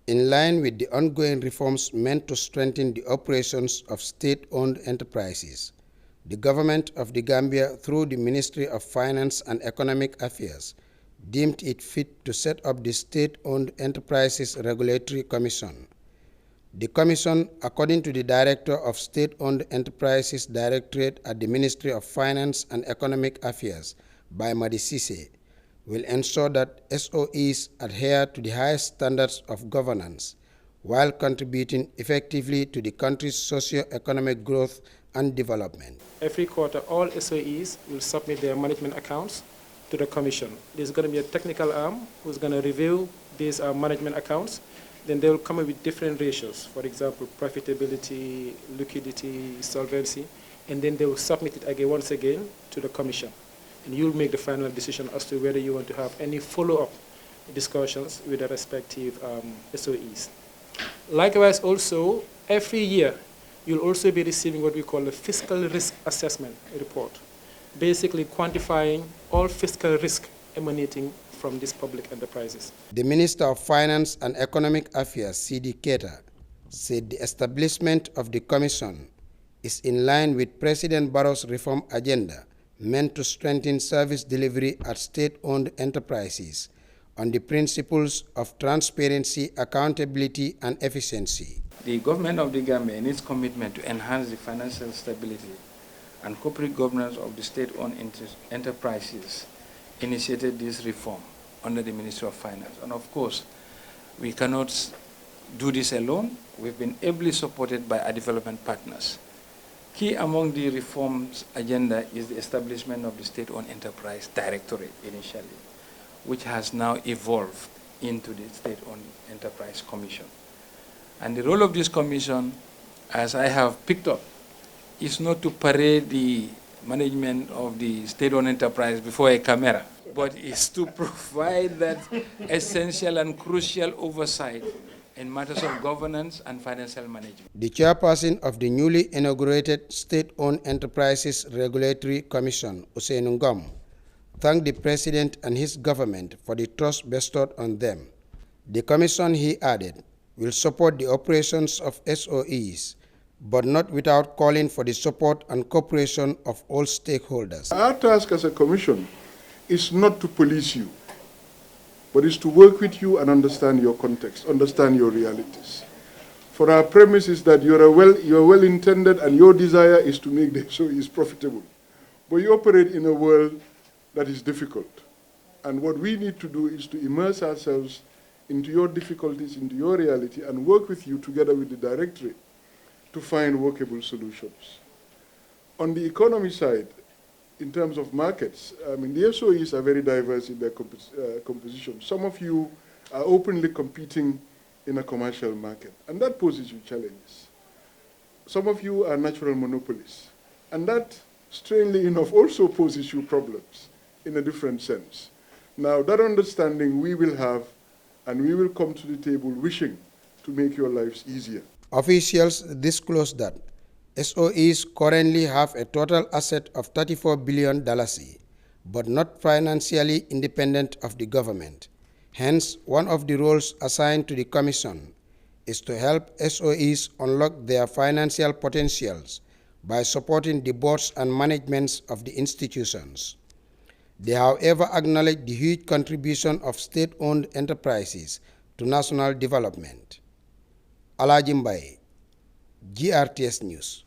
In line with the ongoing reforms meant to strengthen the operations of state-owned enterprises, the government of the Gambia, through the Ministry of Finance and Economic Affairs, deemed it fit to set up the State-Owned Enterprises Regulatory Commission. The commission, according to the Director of State-Owned Enterprises Directorate at the Ministry of Finance and Economic Affairs, Baimadi Sise, will ensure that SOEs adhere to the highest standards of governance while contributing effectively to the country's socio-economic growth and development. Every quarter, all SOEs will submit their management accounts to the Commission. There's going to be a technical arm who's going to review these management accounts. Then they will come up with different ratios, for example, profitability, liquidity, solvency, and then they will submit it again, once again to the Commission. And you'll make the final decision as to whether you want to have any follow-up discussions with the respective SOEs. Likewise, also, every year, you'll also be receiving what we call a fiscal risk assessment report, basically quantifying all fiscal risk emanating from these public enterprises. The Minister of Finance and Economic Affairs, Seedy Keita, said the establishment of the Commission is in line with President Barrow's reform agenda meant to strengthen service delivery at state-owned enterprises on the principles of transparency, accountability, and efficiency. The government of the Gambia, in its commitment to enhance the financial stability and corporate governance of the state-owned enterprises, initiated this reform under the Ministry of Finance. And of course, we cannot do this alone. We've been ably supported by our development partners. Key among the reforms agenda is the establishment of the State-Owned Enterprise Directorate initially, which has now evolved into the State-Owned Enterprise Commission. And the role of this commission, as I have picked up, is not to parade the management of the state-owned enterprise before a camera, but is to provide that essential and crucial oversight in matters of governance and financial management. The chairperson of the newly inaugurated State-Owned Enterprises Regulatory Commission, Usainu Ngom, thanked the President and his government for the trust bestowed on them. The Commission, he added, will support the operations of SOEs, but not without calling for the support and cooperation of all stakeholders. Our task as a Commission is not to police you, but is to work with you and understand your context, understand your realities. For our premise is that you are well-intended and your desire is to make the SOEs profitable. But you operate in a world that is difficult. And what we need to do is to immerse ourselves into your difficulties, into your reality, and work with you together with the Directorate to find workable solutions. On the economy side, in terms of markets, the SOEs are very diverse in their composition. Some of you are openly competing in a commercial market, and that poses you challenges. Some of you are natural monopolies, and that, strangely enough, also poses you problems in a different sense. Now, that understanding we will have, and we will come to the table wishing to make your lives easier. Officials disclosed that SOEs currently have a total asset of $34 billion, but not financially independent of the government. Hence, one of the roles assigned to the Commission is to help SOEs unlock their financial potentials by supporting the boards and managements of the institutions. They, however, acknowledge the huge contribution of state-owned enterprises to national development. Alagie Mbye, GRTS News.